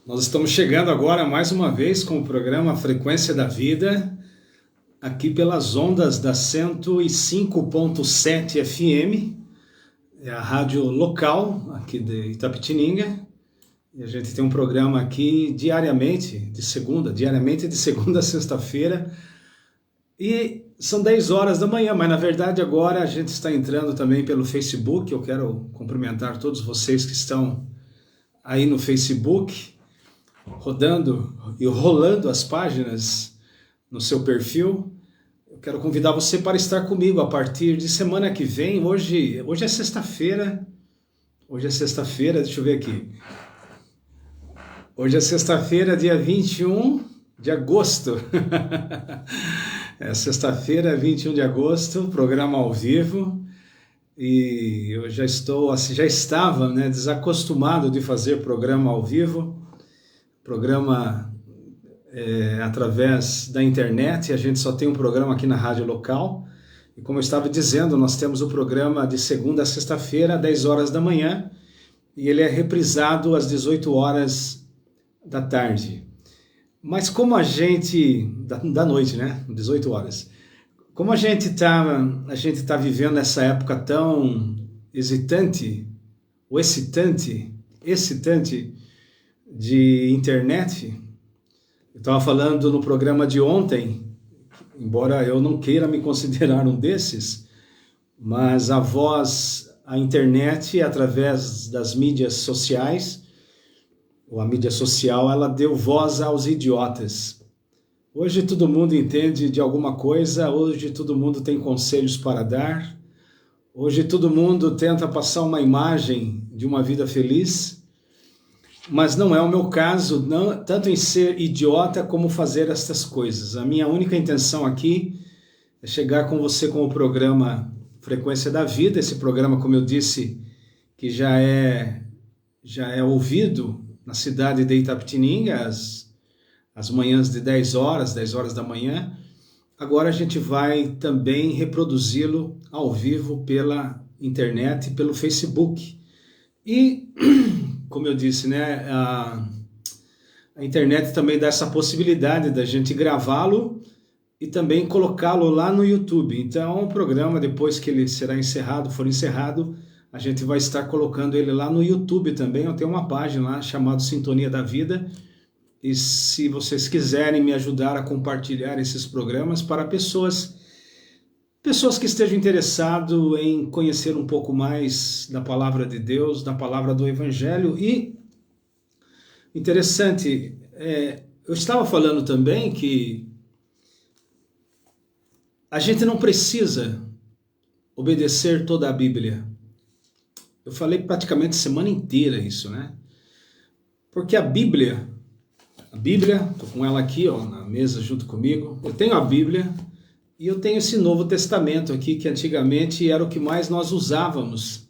Nós estamos chegando agora mais uma vez com o programa Frequência da Vida, aqui pelas ondas da 105.7 FM, é a rádio local aqui de Itapetininga, e a gente tem um programa aqui diariamente de segunda a sexta-feira, e são 10 horas da manhã, mas na verdade agora a gente está entrando também pelo Facebook. Eu quero cumprimentar todos vocês que estão aí no Facebook, rodando e rolando as páginas no seu perfil. Eu quero convidar você para estar comigo a partir de semana que vem. Hoje é sexta-feira. Deixa eu ver aqui. Hoje é sexta-feira, dia 21 de agosto. É sexta-feira, 21 de agosto, programa ao vivo. E eu já estava, desacostumado de fazer programa ao vivo. Programa através da internet. A gente só tem um programa aqui na rádio local. E como eu estava dizendo, nós temos o programa de segunda a sexta-feira, 10 horas da manhã. E ele é reprisado às 18 horas da tarde. Mas como a gente... da noite, 18 horas. Como a gente tá vivendo essa época tão excitante de internet. Eu estava falando no programa de ontem, embora eu não queira me considerar um desses, mas a internet, através das mídias sociais, ou a mídia social, ela deu voz aos idiotas. Hoje todo mundo entende de alguma coisa, hoje todo mundo tem conselhos para dar, hoje todo mundo tenta passar uma imagem de uma vida feliz, mas não é o meu caso, não, tanto em ser idiota como fazer estas coisas. A minha única intenção aqui é chegar com você com o programa Frequência da Vida, esse programa, como eu disse, que já é ouvido na cidade de Itapetininga, às manhãs de 10 horas da manhã. Agora a gente vai também reproduzi-lo ao vivo pela internet e pelo Facebook. E, como eu disse, a internet também dá essa possibilidade da gente gravá-lo e também colocá-lo lá no YouTube. Então, o programa, depois que ele for encerrado, a gente vai estar colocando ele lá no YouTube também. Eu tenho uma página lá chamada Sintonia da Vida. E se vocês quiserem me ajudar a compartilhar esses programas para pessoas que estejam interessadas em conhecer um pouco mais da palavra de Deus, da palavra do Evangelho. E interessante, eu estava falando também que a gente não precisa obedecer toda a Bíblia. Eu falei praticamente a semana inteira isso, Porque a Bíblia, estou com ela aqui na mesa junto comigo, eu tenho a Bíblia e eu tenho esse Novo Testamento aqui, que antigamente era o que mais nós usávamos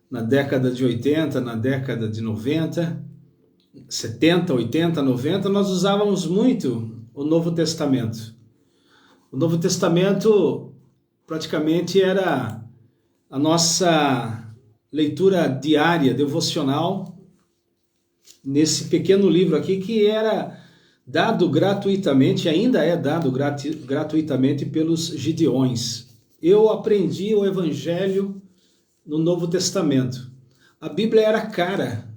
na década de 80, na década de 90, 70, 80, 90, nós usávamos muito o Novo Testamento. O Novo Testamento praticamente era a nossa leitura diária, devocional, nesse pequeno livro aqui, que era dado gratuitamente, ainda é dado gratuitamente pelos Gideões. Eu aprendi o Evangelho no Novo Testamento. A Bíblia era cara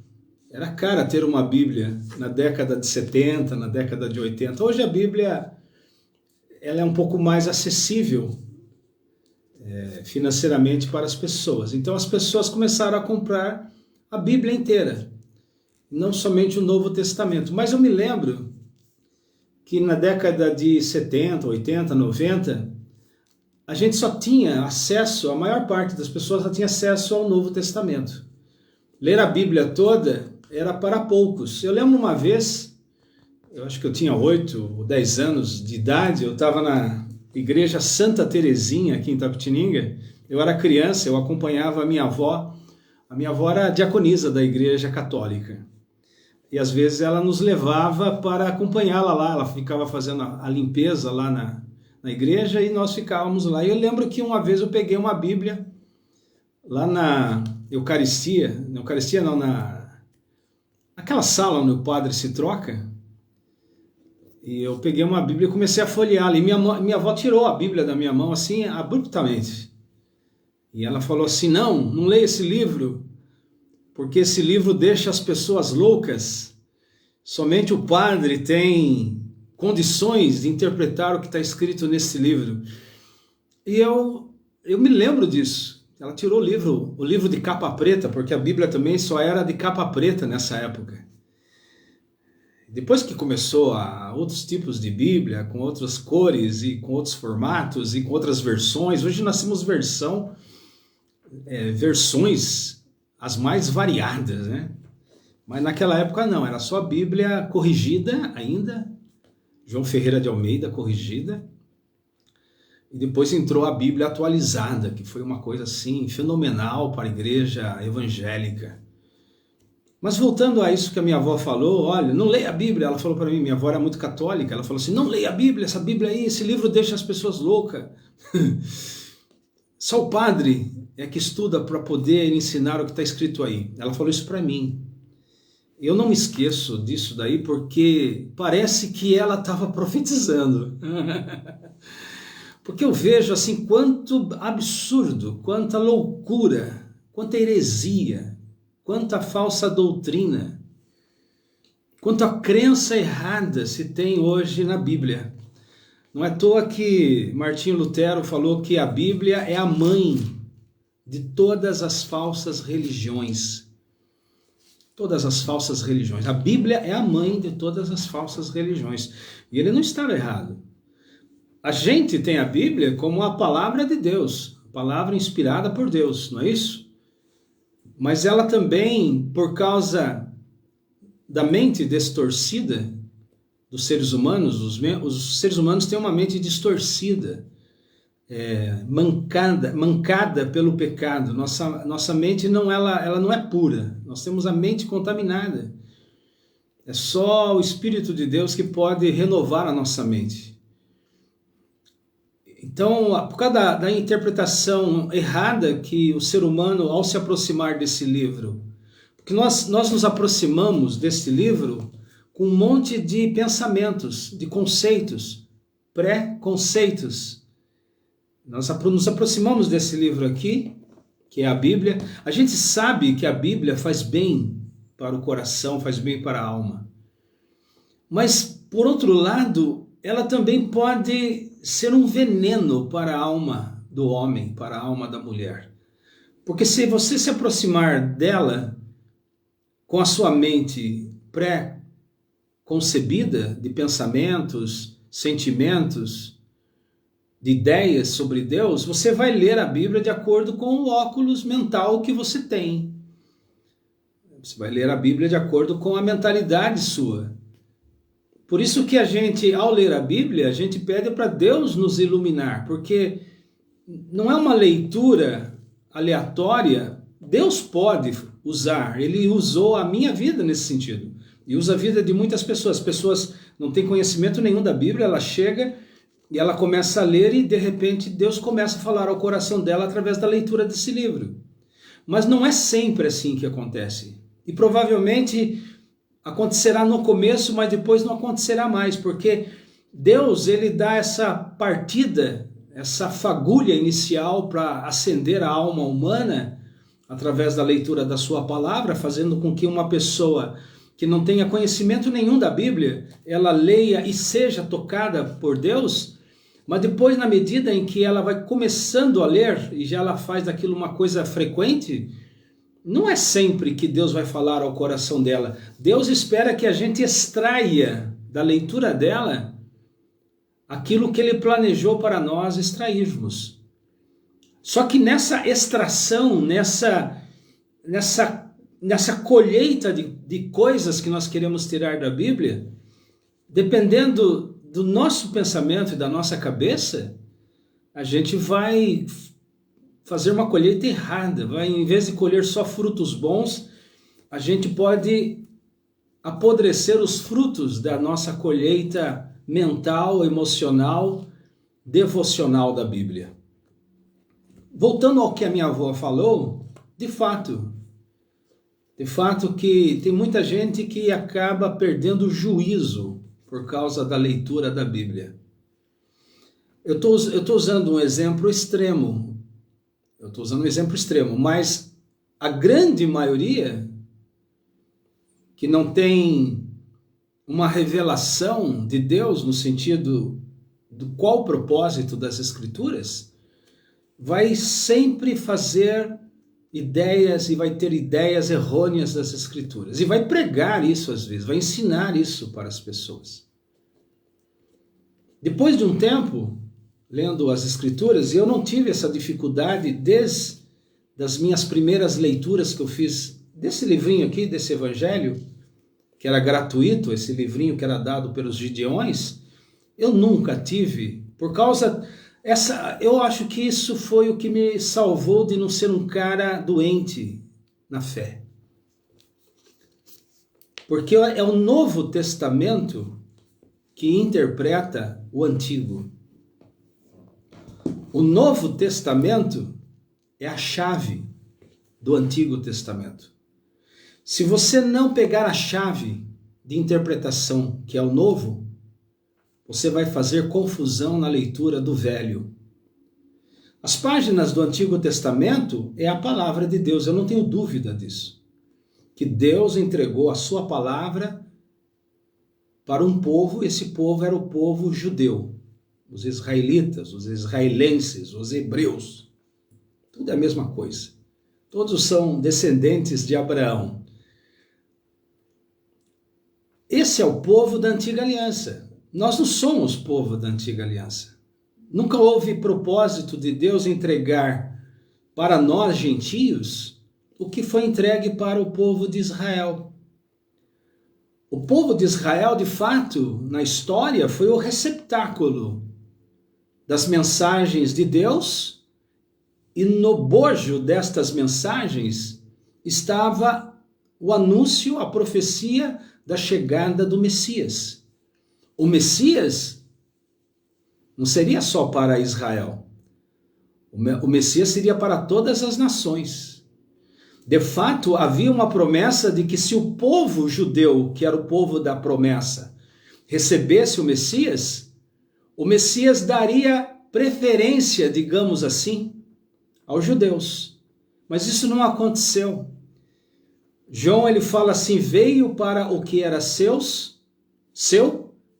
ter uma Bíblia na década de 70, na década de 80. Hoje a Bíblia ela é um pouco mais acessível financeiramente para as pessoas. Então as pessoas começaram a comprar a Bíblia inteira, não somente o Novo Testamento. Mas eu me lembro que na década de 70, 80, 90, a gente só tinha acesso, a maior parte das pessoas só tinha acesso ao Novo Testamento. Ler a Bíblia toda era para poucos. Eu lembro uma vez, eu acho que eu tinha 8 ou 10 anos de idade, eu estava na Igreja Santa Terezinha, aqui em Itapetininga. Eu era criança, eu acompanhava a minha avó. A minha avó era diaconisa da Igreja Católica. E às vezes ela nos levava para acompanhá-la lá. Ela ficava fazendo a limpeza lá na igreja e nós ficávamos lá. E eu lembro que uma vez eu peguei uma Bíblia lá na Eucaristia não, aquela sala onde o padre se troca, e eu peguei uma Bíblia e comecei a folhear ali. Minha avó tirou a Bíblia da minha mão assim, abruptamente. E ela falou assim, não leia esse livro, porque esse livro deixa as pessoas loucas. Somente o padre tem condições de interpretar o que está escrito nesse livro. E eu me lembro disso. Ela tirou o livro de capa preta, porque a Bíblia também só era de capa preta nessa época. Depois que começou a outros tipos de Bíblia, com outras cores e com outros formatos e com outras versões, hoje nós temos versões as mais variadas, né? Mas naquela época não, era só a Bíblia corrigida ainda, João Ferreira de Almeida corrigida, e depois entrou a Bíblia atualizada, que foi uma coisa assim fenomenal para a igreja evangélica. Mas voltando a isso que a minha avó falou, olha, não leia a Bíblia, ela falou para mim, minha avó era muito católica, ela falou assim, não leia a Bíblia, essa Bíblia aí, esse livro deixa as pessoas loucas. Só o padre é que estuda para poder ensinar o que está escrito aí. Ela falou isso para mim. Eu não me esqueço disso daí porque parece que ela estava profetizando. Porque eu vejo assim quanto absurdo, quanta loucura, quanta heresia, quanta falsa doutrina, quanta crença errada se tem hoje na Bíblia. Não é à toa que Martinho Lutero falou que a Bíblia é a mãe de todas as falsas religiões. Todas as falsas religiões. A Bíblia é a mãe de todas as falsas religiões. E ele não está errado. A gente tem a Bíblia como a palavra de Deus, a palavra inspirada por Deus, não é isso? Mas ela também, por causa da mente distorcida dos seres humanos, os seres humanos têm uma mente distorcida, mancada pelo pecado. Nossa mente ela não é pura, nós temos a mente contaminada. É só o Espírito de Deus que pode renovar a nossa mente. Então, por causa da interpretação errada que o ser humano, ao se aproximar desse livro, porque nós nos aproximamos desse livro com um monte de pensamentos, de conceitos, pré-conceitos. Nós nos aproximamos desse livro aqui, que é a Bíblia. A gente sabe que a Bíblia faz bem para o coração, faz bem para a alma. Mas, por outro lado, ela também pode ser um veneno para a alma do homem, para a alma da mulher. Porque se você se aproximar dela com a sua mente pré-concebida de pensamentos, sentimentos, de ideias sobre Deus, você vai ler a Bíblia de acordo com o óculos mental que você tem. Você vai ler a Bíblia de acordo com a mentalidade sua. Por isso que a gente, ao ler a Bíblia, a gente pede para Deus nos iluminar, porque não é uma leitura aleatória. Deus pode usar, Ele usou a minha vida nesse sentido, e usa a vida de muitas pessoas. Pessoas não têm conhecimento nenhum da Bíblia, ela chega e ela começa a ler e de repente Deus começa a falar ao coração dela através da leitura desse livro. Mas não é sempre assim que acontece, e provavelmente acontecerá no começo, mas depois não acontecerá mais, porque Deus, ele dá essa partida, essa fagulha inicial para acender a alma humana através da leitura da sua palavra, fazendo com que uma pessoa que não tenha conhecimento nenhum da Bíblia, ela leia e seja tocada por Deus, mas depois, na medida em que ela vai começando a ler e já ela faz daquilo uma coisa frequente, não é sempre que Deus vai falar ao coração dela. Deus espera que a gente extraia da leitura dela aquilo que Ele planejou para nós extrairmos. Só que nessa extração, nessa colheita de coisas que nós queremos tirar da Bíblia, dependendo do nosso pensamento e da nossa cabeça, a gente vai fazer uma colheita errada. Em vez de colher só frutos bons, a gente pode apodrecer os frutos da nossa colheita mental, emocional, devocional da Bíblia. Voltando ao que a minha avó falou, de fato, De fato que tem muita gente que acaba perdendo o juízo por causa da leitura da Bíblia. Eu estou usando um exemplo extremo. Mas a grande maioria que não tem uma revelação de Deus no sentido do qual o propósito das Escrituras, vai sempre fazer ideias e vai ter ideias errôneas das Escrituras. E vai pregar isso às vezes, vai ensinar isso para as pessoas. Depois de um tempo, lendo as Escrituras, e eu não tive essa dificuldade desde as minhas primeiras leituras que eu fiz desse livrinho aqui, desse Evangelho, que era gratuito, esse livrinho que era dado pelos Gideões, eu nunca tive, por causa... eu acho que isso foi o que me salvou de não ser um cara doente na fé. Porque é o Novo Testamento que interpreta o Antigo. O Novo Testamento é a chave do Antigo Testamento. Se você não pegar a chave de interpretação, que é o Novo, você vai fazer confusão na leitura do Velho. As páginas do Antigo Testamento é a palavra de Deus, eu não tenho dúvida disso. Que Deus entregou a sua palavra para um povo, esse povo era o povo judeu. Os israelitas, os israelenses, os hebreus. Tudo é a mesma coisa. Todos são descendentes de Abraão. Esse é o povo da Antiga Aliança. Nós não somos povo da Antiga Aliança. Nunca houve propósito de Deus entregar para nós, gentios, o que foi entregue para o povo de Israel. O povo de Israel, de fato, na história, foi o receptáculo das mensagens de Deus, e no bojo destas mensagens estava o anúncio, a profecia da chegada do Messias. O Messias não seria só para Israel. O Messias seria para todas as nações. De fato, havia uma promessa de que se o povo judeu, que era o povo da promessa, recebesse o Messias daria preferência, digamos assim, aos judeus. Mas isso não aconteceu. João, ele fala assim, veio para o que era seu,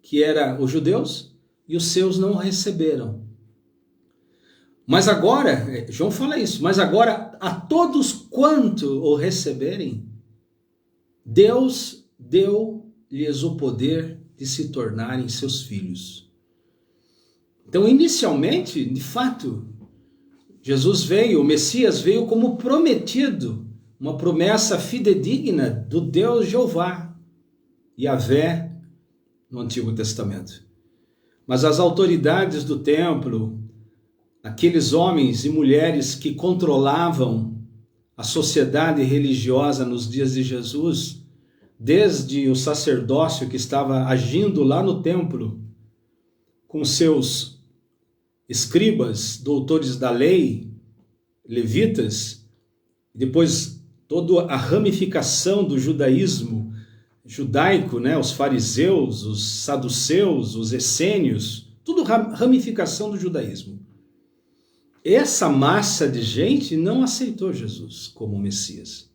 que era os judeus, e os seus não o receberam. Mas agora, João fala isso, mas agora a todos quanto o receberem, Deus deu-lhes o poder de se tornarem seus filhos. Então, inicialmente, de fato, Jesus veio, o Messias veio como prometido, uma promessa fidedigna do Deus Jeová, Yahvé, no Antigo Testamento. Mas as autoridades do templo, aqueles homens e mulheres que controlavam a sociedade religiosa nos dias de Jesus, desde o sacerdócio que estava agindo lá no templo, com seus escribas, doutores da lei, levitas, depois toda a ramificação do judaísmo judaico, né? Os fariseus, os saduceus, os essênios, tudo ramificação do judaísmo. Essa massa de gente não aceitou Jesus como Messias.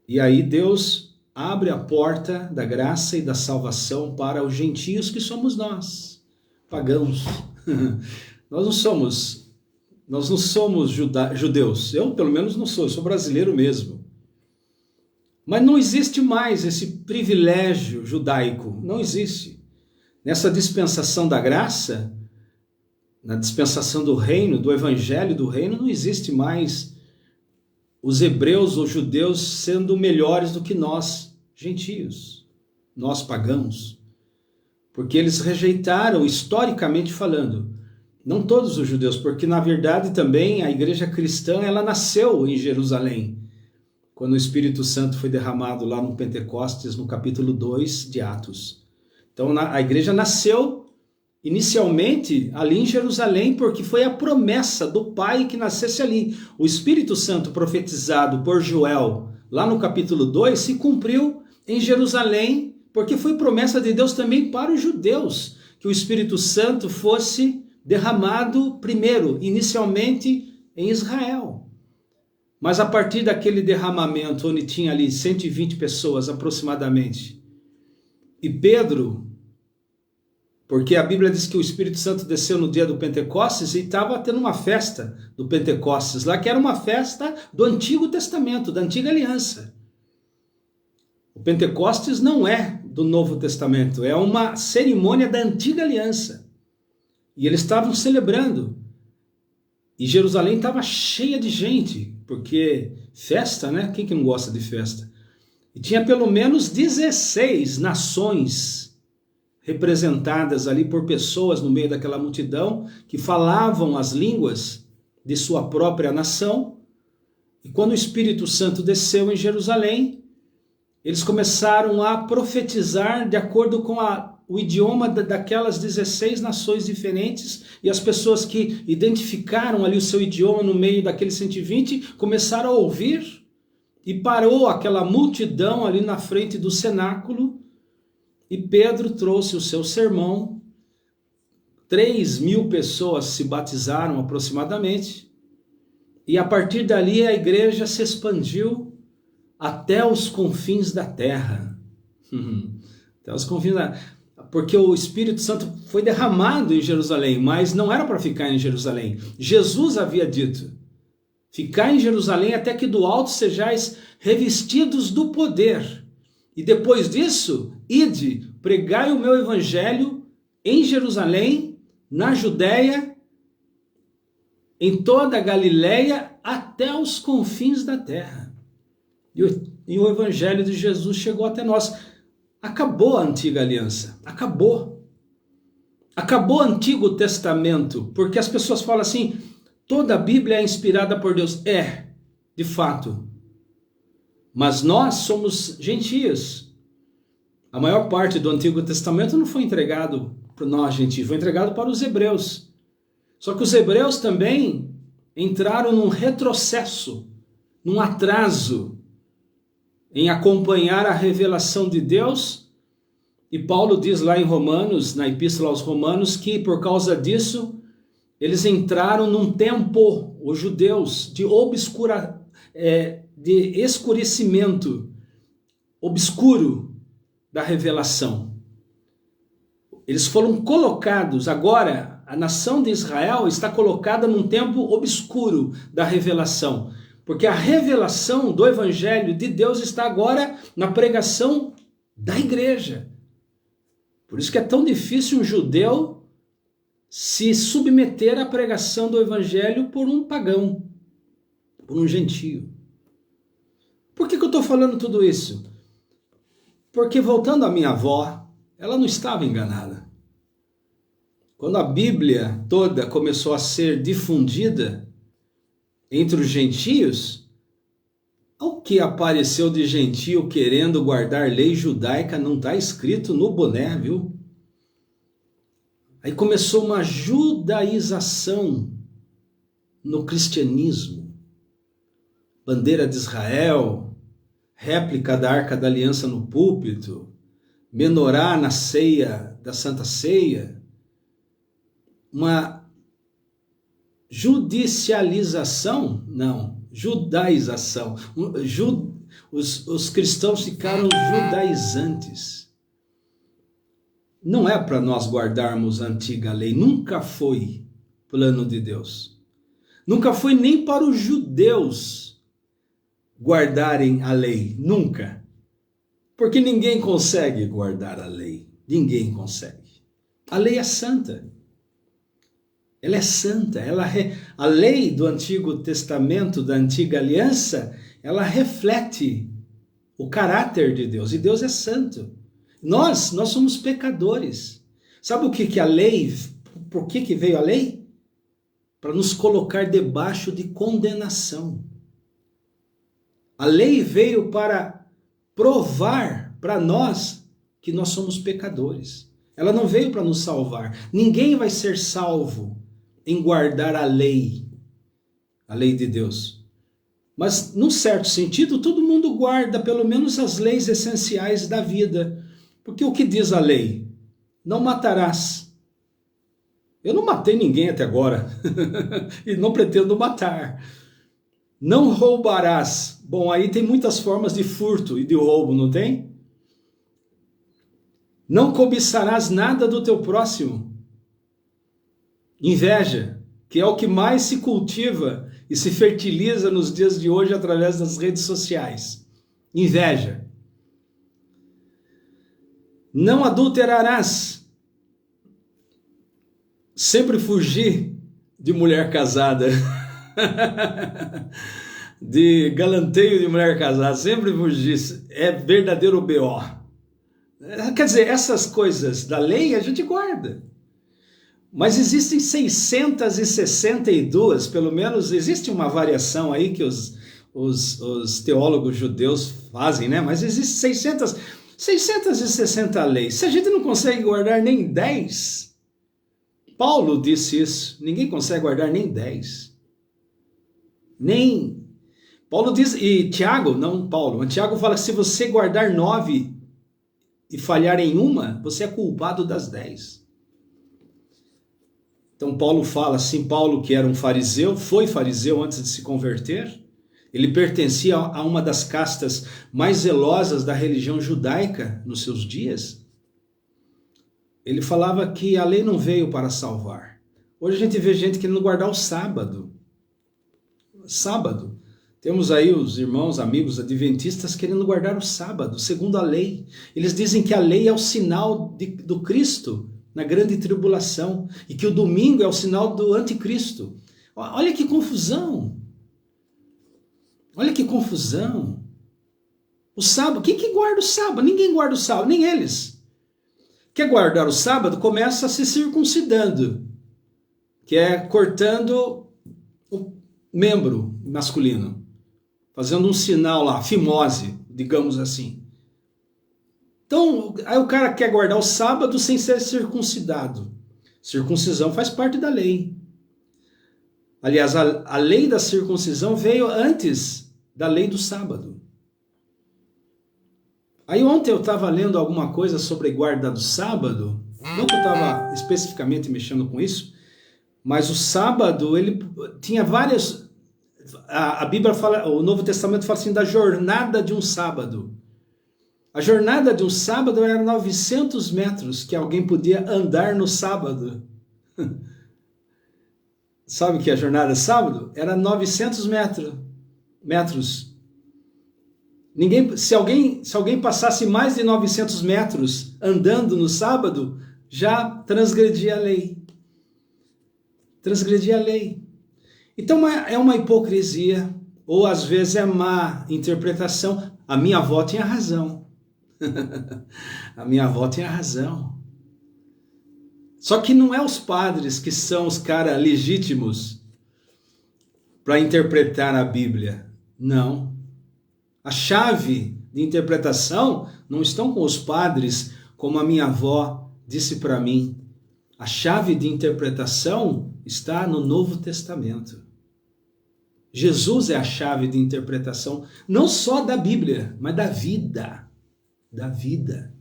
E aí Deus abre a porta da graça e da salvação para os gentios que somos nós, pagãos. Nós não somos judeus. Eu, pelo menos, não sou. Eu sou brasileiro mesmo. Mas não existe mais esse privilégio judaico. Não existe. Nessa dispensação da graça, na dispensação do reino, do evangelho do reino, não existe mais os hebreus ou judeus sendo melhores do que nós, gentios, nós pagãos. Porque eles rejeitaram, historicamente falando, não todos os judeus, porque na verdade também a igreja cristã, ela nasceu em Jerusalém, quando o Espírito Santo foi derramado lá no Pentecostes, no capítulo 2 de Atos. Então a igreja nasceu inicialmente ali em Jerusalém, porque foi a promessa do Pai que nascesse ali. O Espírito Santo profetizado por Joel lá no capítulo 2, se cumpriu em Jerusalém, porque foi promessa de Deus também para os judeus, que o Espírito Santo fosse derramado primeiro, inicialmente em Israel. Mas a partir daquele derramamento, onde tinha ali 120 pessoas aproximadamente, e Pedro, porque a Bíblia diz que o Espírito Santo desceu no dia do Pentecostes e estava tendo uma festa do Pentecostes lá, que era uma festa do Antigo Testamento, da Antiga Aliança. O Pentecostes não é do Novo Testamento, é uma cerimônia da Antiga Aliança. E eles estavam celebrando. E Jerusalém estava cheia de gente, porque festa, né? Quem que não gosta de festa? E tinha pelo menos 16 nações representadas ali por pessoas no meio daquela multidão que falavam as línguas de sua própria nação. E quando o Espírito Santo desceu em Jerusalém, eles começaram a profetizar de acordo com o idioma daquelas 16 nações diferentes, e as pessoas que identificaram ali o seu idioma no meio daqueles 120 começaram a ouvir, e parou aquela multidão ali na frente do cenáculo, e Pedro trouxe o seu sermão. 3.000 pessoas se batizaram aproximadamente, e a partir dali a igreja se expandiu até os confins da terra. Até os confins da... Porque o Espírito Santo foi derramado em Jerusalém, mas não era para ficar em Jerusalém. Jesus havia dito: ficar em Jerusalém até que do alto sejais revestidos do poder. E depois disso, ide, pregai o meu evangelho em Jerusalém, na Judéia, em toda a Galileia, até os confins da terra. E o evangelho de Jesus chegou até nós. Acabou a antiga aliança. Acabou. Acabou o Antigo Testamento. Porque as pessoas falam assim: toda a Bíblia é inspirada por Deus. É, de fato. Mas nós somos gentios. A maior parte do Antigo Testamento não foi entregado para nós, gentios. Foi entregado para os hebreus. Só que os hebreus também entraram num retrocesso, num atraso em acompanhar a revelação de Deus. E Paulo diz lá em Romanos, na Epístola aos Romanos, que por causa disso eles entraram num tempo, os judeus, de escurecimento, obscuro da revelação. Eles foram colocados, agora a nação de Israel está colocada num tempo obscuro da revelação. Porque a revelação do Evangelho de Deus está agora na pregação da igreja. Por isso que é tão difícil um judeu se submeter à pregação do Evangelho por um pagão, por um gentio. Por que eu estou falando tudo isso? Porque, voltando à minha avó, ela não estava enganada. Quando a Bíblia toda começou a ser difundida entre os gentios, o que apareceu de gentio querendo guardar lei judaica não está escrito no boné, viu? Aí começou uma judaização no cristianismo. Bandeira de Israel, réplica da Arca da Aliança no púlpito, menorá na ceia da Santa Ceia, uma judicialização, não, judaização. Os cristãos ficaram judaizantes. Não é para nós guardarmos a antiga lei, nunca foi plano de Deus. Nunca foi nem para os judeus guardarem a lei, nunca. Porque ninguém consegue guardar a lei, ninguém consegue. A lei é santa. Ela é santa, a lei do Antigo Testamento, da Antiga Aliança, ela reflete o caráter de Deus, e Deus é santo. Nós somos pecadores. Sabe o que a lei, por que veio a lei? Para nos colocar debaixo de condenação. A lei veio para provar para nós que nós somos pecadores. Ela não veio para nos salvar. Ninguém vai ser salvo em guardar a lei de Deus. Mas, num certo sentido, todo mundo guarda pelo menos as leis essenciais da vida. Porque o que diz a lei? Não matarás. Eu não matei ninguém até agora. E não pretendo matar. Não roubarás. Bom, aí tem muitas formas de furto e de roubo, não tem? Não cobiçarás nada do teu próximo. Inveja, que é o que mais se cultiva e se fertiliza nos dias de hoje através das redes sociais. Inveja. Não adulterarás. Sempre fugir de mulher casada. De galanteio de mulher casada. Sempre fugir. É verdadeiro BO. Quer dizer, essas coisas da lei a gente guarda. Mas existem 662, pelo menos existe uma variação aí que os teólogos judeus fazem, né? Mas existem 660 leis. Se a gente não consegue guardar nem 10, Paulo disse isso, ninguém consegue guardar nem 10. Nem. Paulo diz, e Tiago, não Paulo, mas Tiago fala que se você guardar 9 e falhar em uma, você é culpado das 10. Então Paulo fala assim, Paulo que era um fariseu, foi fariseu antes de se converter, ele pertencia a uma das castas mais zelosas da religião judaica nos seus dias. Ele falava que a lei não veio para salvar. Hoje a gente vê gente querendo guardar o sábado. Sábado. Temos aí os irmãos, amigos adventistas querendo guardar o sábado, segundo a lei. Eles dizem que a lei é o sinal do Cristo na grande tribulação, e que o domingo é o sinal do anticristo. Olha que confusão! Olha que confusão! O sábado, quem que guarda o sábado? Ninguém guarda o sábado, nem eles. Quer guardar o sábado, começa se circuncidando, que é cortando o membro masculino, fazendo um sinal lá, fimose, digamos assim. Então, aí o cara quer guardar o sábado sem ser circuncidado. Circuncisão faz parte da lei. Aliás, a lei da circuncisão veio antes da lei do sábado. Aí ontem eu estava lendo alguma coisa sobre guarda do sábado, não que eu estava especificamente mexendo com isso, mas o sábado, ele tinha várias... A Bíblia fala, o Novo Testamento fala assim, da jornada de um sábado. A jornada de um sábado era 900 metros que alguém podia andar no sábado. Sabe o que é a jornada de sábado? Era 900 metros. Se alguém passasse mais de 900 metros andando no sábado, já transgredia a lei. Transgredia a lei. Então é uma hipocrisia, ou às vezes é má interpretação. A minha avó tinha razão. A minha avó tinha razão. Só que não é os padres que são os caras legítimos para interpretar a Bíblia. Não. A chave de interpretação não estão com os padres, como a minha avó disse para mim. A chave de interpretação está no Novo Testamento. Jesus é a chave de interpretação, não só da Bíblia, mas da vida. Da vida.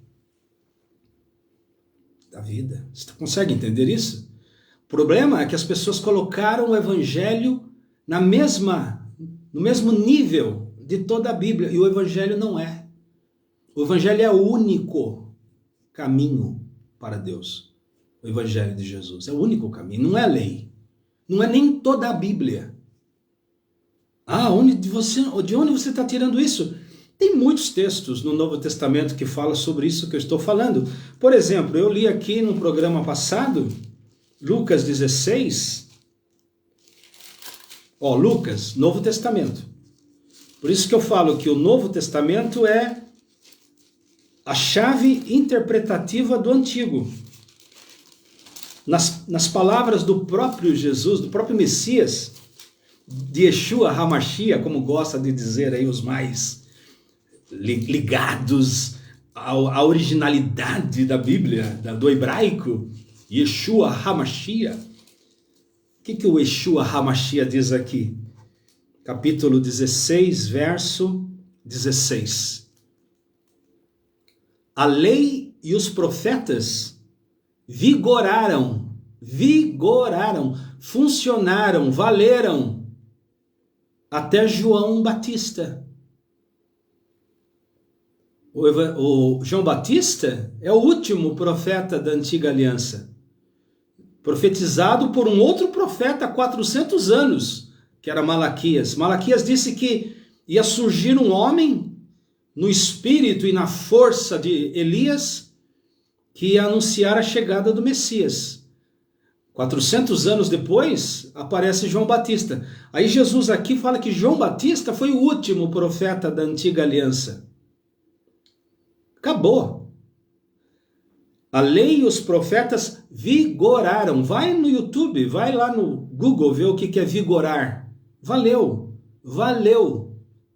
Da vida. Você consegue entender isso? O problema é que as pessoas colocaram o Evangelho no mesmo nível de toda a Bíblia, e o Evangelho não é. O Evangelho é o único caminho para Deus. O Evangelho de Jesus é o único caminho, não é a lei. Não é nem toda a Bíblia. De onde você está tirando isso? Tem muitos textos no Novo Testamento que falam sobre isso que eu estou falando. Por exemplo, eu li aqui no programa passado, Lucas 16. Lucas, Novo Testamento. Por isso que eu falo que o Novo Testamento é a chave interpretativa do Antigo. Nas palavras do próprio Jesus, do próprio Messias, de Yeshua HaMashiach, como gosta de dizer aí os mais ligados à originalidade da Bíblia, do hebraico, Yeshua HaMashiach. O que o Yeshua HaMashiach diz aqui? capítulo 16, verso 16. A lei e os profetas vigoraram, funcionaram, valeram até João Batista. O João Batista é o último profeta da antiga aliança, profetizado por um outro profeta há 400 anos, que era Malaquias. Malaquias disse que ia surgir um homem no espírito e na força de Elias, que ia anunciar a chegada do Messias. 400 anos depois, aparece João Batista. Aí Jesus aqui fala que João Batista foi o último profeta da antiga aliança. Acabou. A lei e os profetas vigoraram. Vai no YouTube, vai lá no Google ver o que é vigorar. Valeu,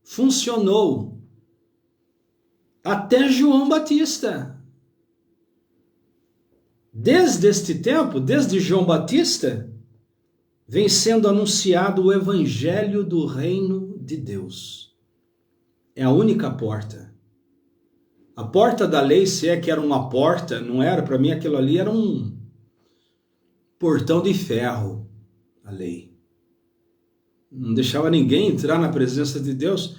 funcionou. Até João Batista. Desde este tempo, desde João Batista, vem sendo anunciado o evangelho do reino de Deus. É a única porta. A porta da lei, se é que era uma porta, não era, para mim aquilo ali era um portão de ferro, a lei. Não deixava ninguém entrar na presença de Deus.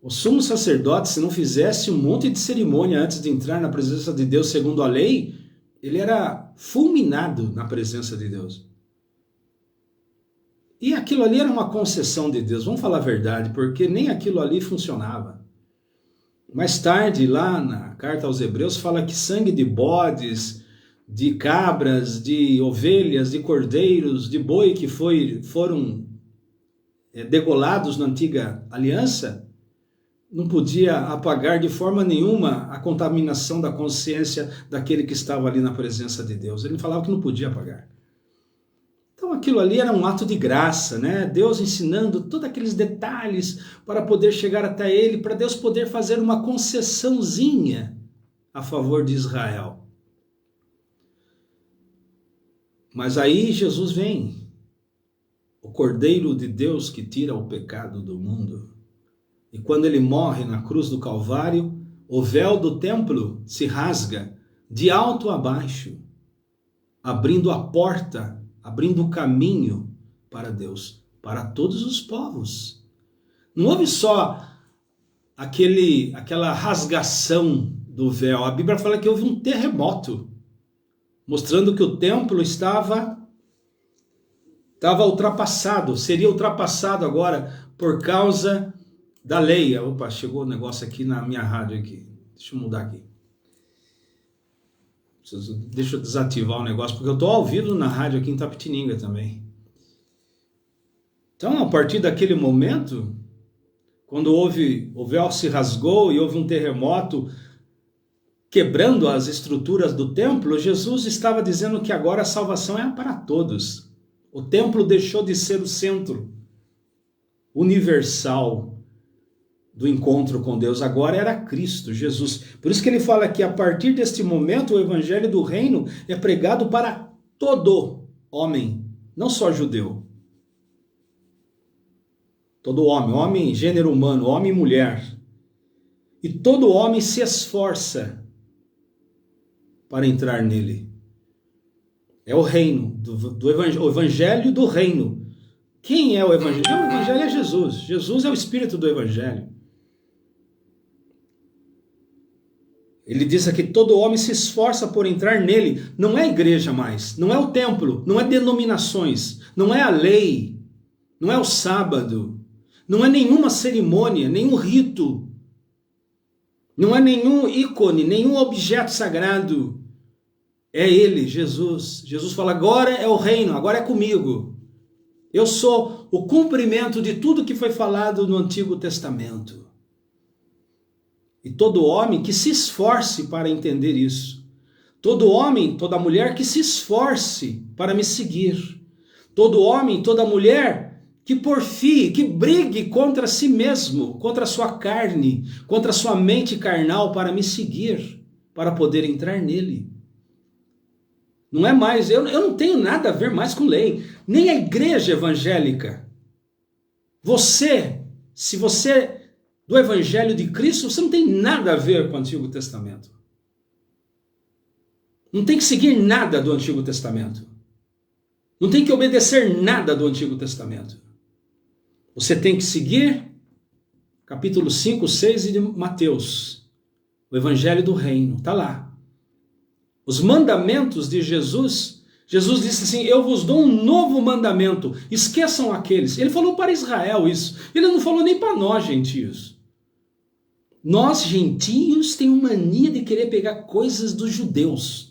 O sumo sacerdote, se não fizesse um monte de cerimônia antes de entrar na presença de Deus segundo a lei, ele era fulminado na presença de Deus. E aquilo ali era uma concessão de Deus, vamos falar a verdade, porque nem aquilo ali funcionava. Mais tarde, lá na carta aos Hebreus, fala que sangue de bodes, de cabras, de ovelhas, de cordeiros, de boi que foram degolados na antiga aliança, não podia apagar de forma nenhuma a contaminação da consciência daquele que estava ali na presença de Deus. Ele falava que não podia apagar. Então aquilo ali era um ato de graça, né? Deus ensinando todos aqueles detalhes para poder chegar até ele, para Deus poder fazer uma concessãozinha a favor de Israel. Mas aí Jesus vem, o Cordeiro de Deus que tira o pecado do mundo. E quando ele morre na cruz do Calvário, o véu do templo se rasga de alto a baixo, abrindo a porta, abrindo o caminho para Deus, para todos os povos. Não houve só aquela rasgação do véu. A Bíblia fala que houve um terremoto, mostrando que o templo estava ultrapassado, seria ultrapassado agora por causa da lei. Opa, chegou o negócio aqui na minha rádio aqui. Deixa eu mudar aqui. Deixa eu desativar o negócio, porque eu estou ao vivo na rádio aqui em Itapetininga também. Então, a partir daquele momento, quando o véu se rasgou e houve um terremoto quebrando as estruturas do templo, Jesus estava dizendo que agora a salvação é para todos. O templo deixou de ser o centro universal do encontro com Deus, agora era Cristo, Jesus. Por isso que ele fala que a partir deste momento o evangelho do reino é pregado para todo homem, não só judeu. Todo homem, gênero humano, homem e mulher. E todo homem se esforça para entrar nele. É o reino, o evangelho do reino. Quem é o evangelho? O evangelho é Jesus. Jesus é o espírito do evangelho. Ele diz aqui, todo homem se esforça por entrar nele. Não é a igreja mais, não é o templo, não é denominações, não é a lei, não é o sábado, não é nenhuma cerimônia, nenhum rito, não é nenhum ícone, nenhum objeto sagrado. É ele, Jesus. Jesus fala, agora é o reino, agora é comigo. Eu sou o cumprimento de tudo que foi falado no Antigo Testamento. E todo homem que se esforce para entender isso. Todo homem, toda mulher que se esforce para me seguir. Todo homem, toda mulher que porfie, que brigue contra si mesmo, contra a sua carne, contra a sua mente carnal para me seguir, para poder entrar nele. Não é mais, eu não tenho nada a ver mais com lei. Nem a igreja evangélica Se você do Evangelho de Cristo, você não tem nada a ver com o Antigo Testamento. Não tem que seguir nada do Antigo Testamento. Não tem que obedecer nada do Antigo Testamento. Você tem que seguir capítulo 5, 6 de Mateus. O Evangelho do Reino. Está lá. Os mandamentos de Jesus. Jesus disse assim, eu vos dou um novo mandamento. Esqueçam aqueles. Ele falou para Israel isso. Ele não falou nem para nós, gentios. Nós, gentios, temos mania de querer pegar coisas dos judeus.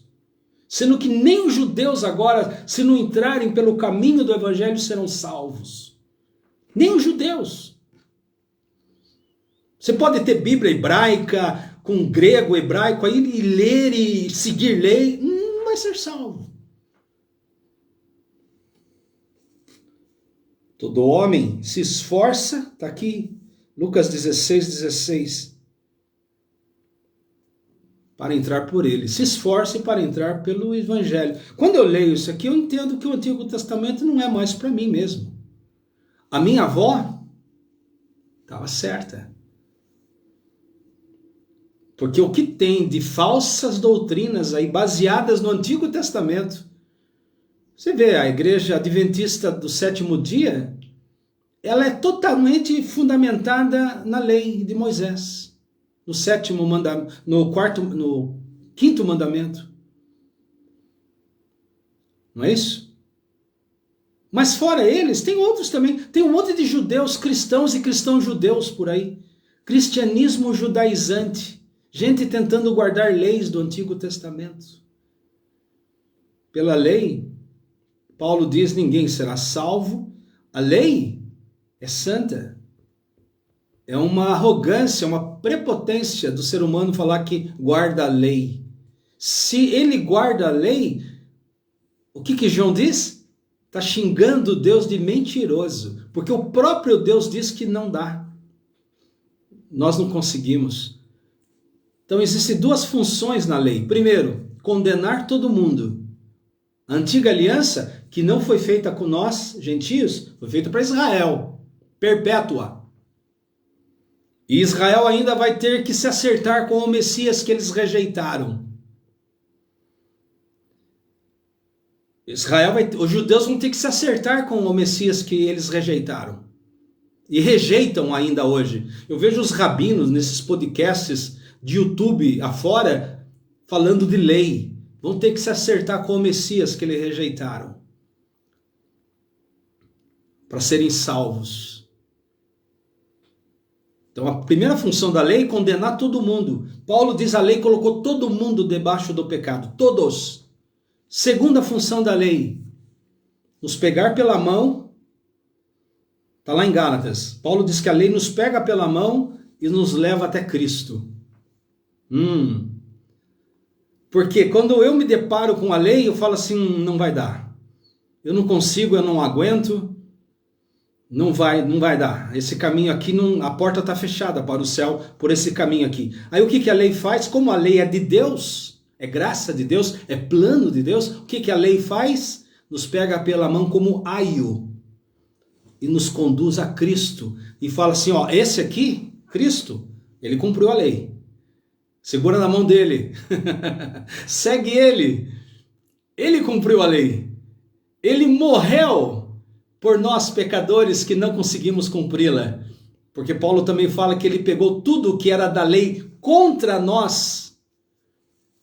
Sendo que nem os judeus agora, se não entrarem pelo caminho do Evangelho, serão salvos. Nem os judeus. Você pode ter Bíblia hebraica, com grego, hebraico, aí, e ler e seguir lei, não vai ser salvo. Todo homem se esforça, está aqui, Lucas 16, 16. Para entrar por ele. Se esforce para entrar pelo Evangelho. Quando eu leio isso aqui, eu entendo que o Antigo Testamento não é mais para mim mesmo. A minha avó estava certa. Porque o que tem de falsas doutrinas aí, baseadas no Antigo Testamento, você vê, a igreja adventista do sétimo dia, ela é totalmente fundamentada na lei de Moisés. No sétimo mandamento, no quinto mandamento. Não é isso? Mas fora eles, tem outros também. Tem um monte de judeus cristãos e cristãos judeus por aí. Cristianismo judaizante. Gente tentando guardar leis do Antigo Testamento. Pela lei, Paulo diz, ninguém será salvo. A lei é santa. É uma arrogância, uma prepotência do ser humano falar que guarda a lei. Se ele guarda a lei, o que João diz? Está xingando Deus de mentiroso. Porque o próprio Deus diz que não dá. Nós não conseguimos. Então existem duas funções na lei. Primeiro, condenar todo mundo. A antiga aliança, que não foi feita com nós, gentios, foi feita para Israel. Perpétua. E Israel ainda vai ter que se acertar com o Messias que eles rejeitaram. Os judeus vão ter que se acertar com o Messias que eles rejeitaram. E rejeitam ainda hoje. Eu vejo os rabinos nesses podcasts de YouTube afora falando de lei. Vão ter que se acertar com o Messias que eles rejeitaram. Para serem salvos. Então a primeira função da lei é condenar todo mundo. Paulo diz a lei colocou todo mundo debaixo do pecado. Todos. Segunda função da lei, nos pegar pela mão. Está lá em Gálatas. Paulo diz que a lei nos pega pela mão e nos leva até Cristo. Porque quando eu me deparo com a lei, eu falo assim, não vai dar. Eu não consigo, eu não aguento. Não vai dar. Esse caminho aqui, a porta está fechada para o céu por esse caminho aqui. Aí o que a lei faz? Como a lei é de Deus, é graça de Deus, é plano de Deus, o que a lei faz? Nos pega pela mão como aio e nos conduz a Cristo. E fala assim, ó, esse aqui, Cristo, ele cumpriu a lei. Segura na mão dele. Segue ele. Ele cumpriu a lei. Ele morreu por nós pecadores que não conseguimos cumpri-la. Porque Paulo também fala que ele pegou tudo que era da lei contra nós,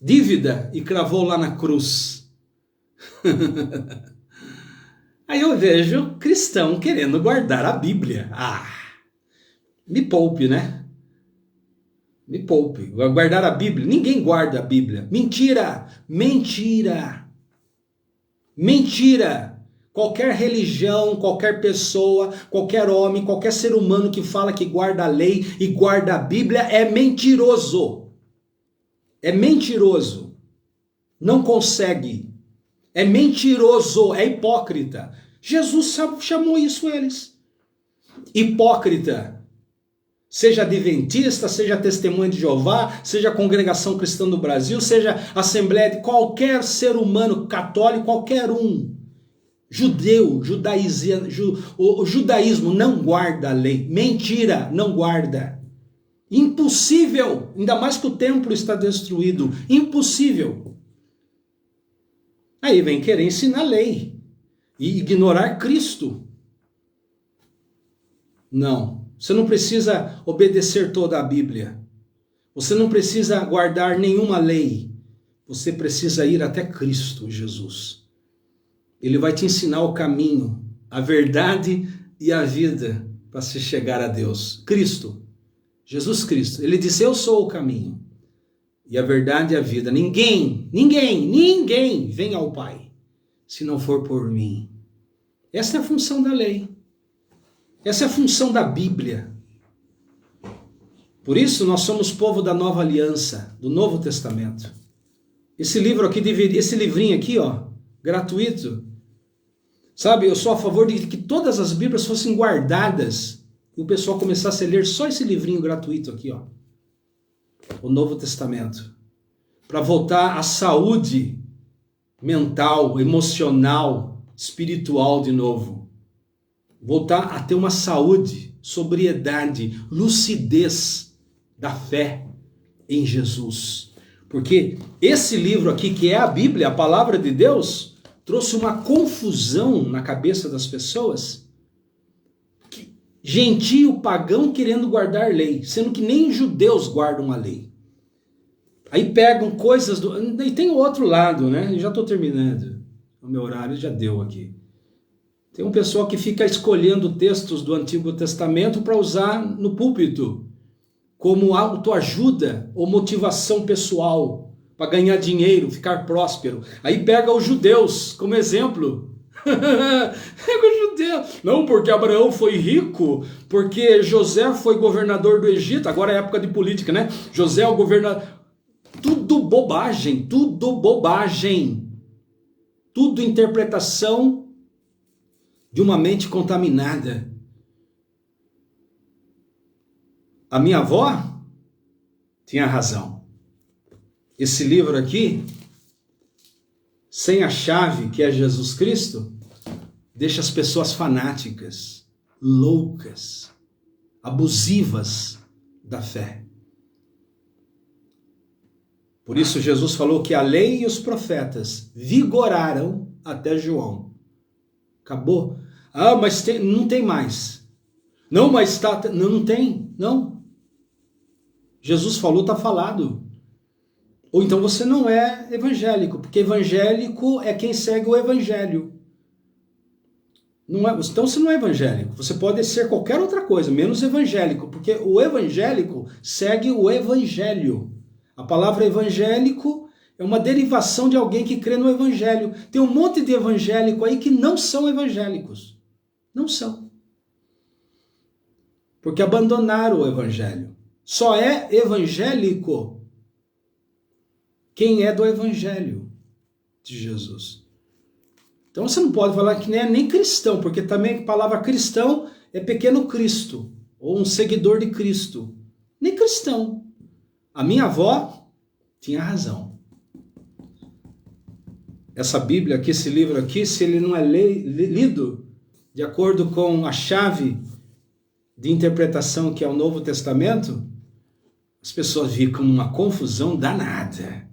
dívida, e cravou lá na cruz. Aí eu vejo cristão querendo guardar a Bíblia. Me poupe, né? Me poupe. Guardar a Bíblia. Ninguém guarda a Bíblia. Mentira! Mentira! Mentira! Qualquer religião, qualquer pessoa, qualquer homem, qualquer ser humano que fala que guarda a lei e guarda a Bíblia é mentiroso. É mentiroso. Não consegue. É mentiroso, é hipócrita. Jesus chamou isso eles. Hipócrita. Seja adventista, seja testemunha de Jeová, seja congregação cristã do Brasil, seja assembleia de qualquer ser humano católico, qualquer um. O judaísmo não guarda a lei. Mentira, não guarda. Impossível, ainda mais que o templo está destruído. Impossível. Aí vem querer ensinar a lei e ignorar Cristo. Não, você não precisa obedecer toda a Bíblia. Você não precisa guardar nenhuma lei. Você precisa ir até Cristo Jesus. Ele vai te ensinar o caminho, a verdade e a vida para se chegar a Deus. Cristo, Jesus Cristo. Ele disse, eu sou o caminho e a verdade e a vida. Ninguém vem ao Pai se não for por mim. Essa é a função da lei. Essa é a função da Bíblia. Por isso nós somos povo da nova aliança, do Novo Testamento. Esse livro aqui, esse livrinho aqui, ó, gratuito. Sabe, eu sou a favor de que todas as Bíblias fossem guardadas e o pessoal começasse a ler só esse livrinho gratuito aqui, ó. O Novo Testamento. Para voltar à saúde mental, emocional, espiritual de novo. Voltar a ter uma saúde, sobriedade, lucidez da fé em Jesus. Porque esse livro aqui, que é a Bíblia, a palavra de Deus, trouxe uma confusão na cabeça das pessoas. Gentio, pagão querendo guardar lei, sendo que nem judeus guardam a lei. Aí pegam coisas do... E tem o outro lado, né? Eu já estou terminando. O meu horário já deu aqui. Tem um pessoal que fica escolhendo textos do Antigo Testamento para usar no púlpito, como autoajuda ou motivação pessoal, para ganhar dinheiro, ficar próspero. Aí pega os judeus como exemplo. Pega os judeus. Não, porque Abraão foi rico, porque José foi governador do Egito, agora é época de política, né? José é o governador. Tudo bobagem, tudo bobagem. Tudo interpretação de uma mente contaminada. A minha avó tinha razão. Esse livro aqui, sem a chave que é Jesus Cristo, deixa as pessoas fanáticas, loucas, abusivas da fé. Por isso Jesus falou que a lei e os profetas vigoraram até João. Acabou. Ah, mas não tem mais. Não, mas está... Não tem, não. Jesus falou, está falado. Ou então você não é evangélico, porque evangélico é quem segue o evangelho. Não é, então você não é evangélico. Você pode ser qualquer outra coisa, menos evangélico, porque o evangélico segue o evangelho. A palavra evangélico é uma derivação de alguém que crê no evangelho. Tem um monte de evangélico aí que não são evangélicos. Não são. Porque abandonaram o evangelho. Só é evangélico quem é do evangelho de Jesus. Então você não pode falar que nem cristão, porque também a palavra cristão é pequeno Cristo, ou um seguidor de Cristo. Nem cristão. A minha avó tinha razão. Essa Bíblia aqui, esse livro aqui, se ele não é lido de acordo com a chave de interpretação que é o Novo Testamento, as pessoas ficam numa confusão danada.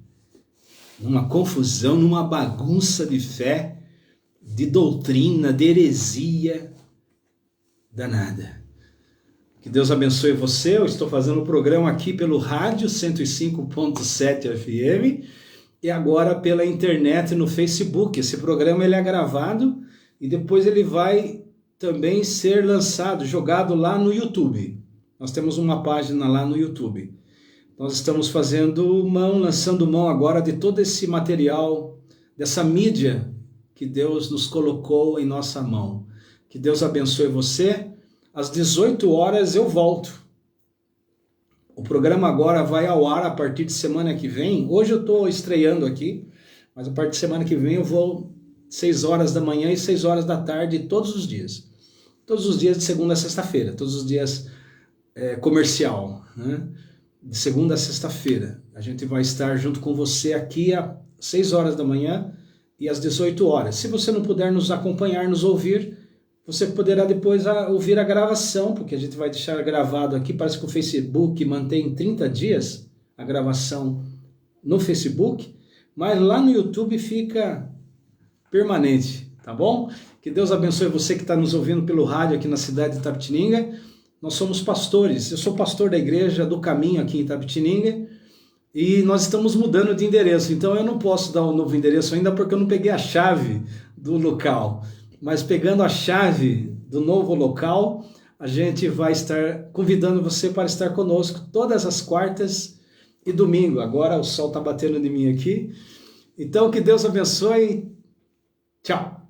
Numa confusão, numa bagunça de fé, de doutrina, de heresia danada. Que Deus abençoe você. Eu estou fazendo o programa aqui pelo rádio 105.7 FM e agora pela internet no Facebook. Esse programa ele é gravado e depois ele vai também ser lançado, jogado lá no YouTube. Nós temos uma página lá no YouTube. Nós estamos lançando mão agora de todo esse material, dessa mídia que Deus nos colocou em nossa mão. Que Deus abençoe você. Às 18 horas eu volto. O programa agora vai ao ar a partir de semana que vem. Hoje eu estou estreando aqui, mas a partir de semana que vem eu vou 6 horas da manhã e 6 horas da tarde todos os dias. Todos os dias de segunda a sexta-feira, todos os dias comercial, né? De segunda a sexta-feira. A gente vai estar junto com você aqui às 6 horas da manhã e às 18 horas. Se você não puder nos acompanhar, nos ouvir, você poderá depois ouvir a gravação, porque a gente vai deixar gravado aqui. Parece que o Facebook mantém 30 dias a gravação no Facebook, mas lá no YouTube fica permanente, tá bom? Que Deus abençoe você que está nos ouvindo pelo rádio aqui na cidade de Itapetininga. Nós somos pastores, eu sou pastor da igreja do Caminho aqui em Itapetininga, e nós estamos mudando de endereço, então eu não posso dar um novo endereço ainda porque eu não peguei a chave do local, mas pegando a chave do novo local, a gente vai estar convidando você para estar conosco todas as quartas e domingo. Agora o sol está batendo em mim aqui, então que Deus abençoe, tchau!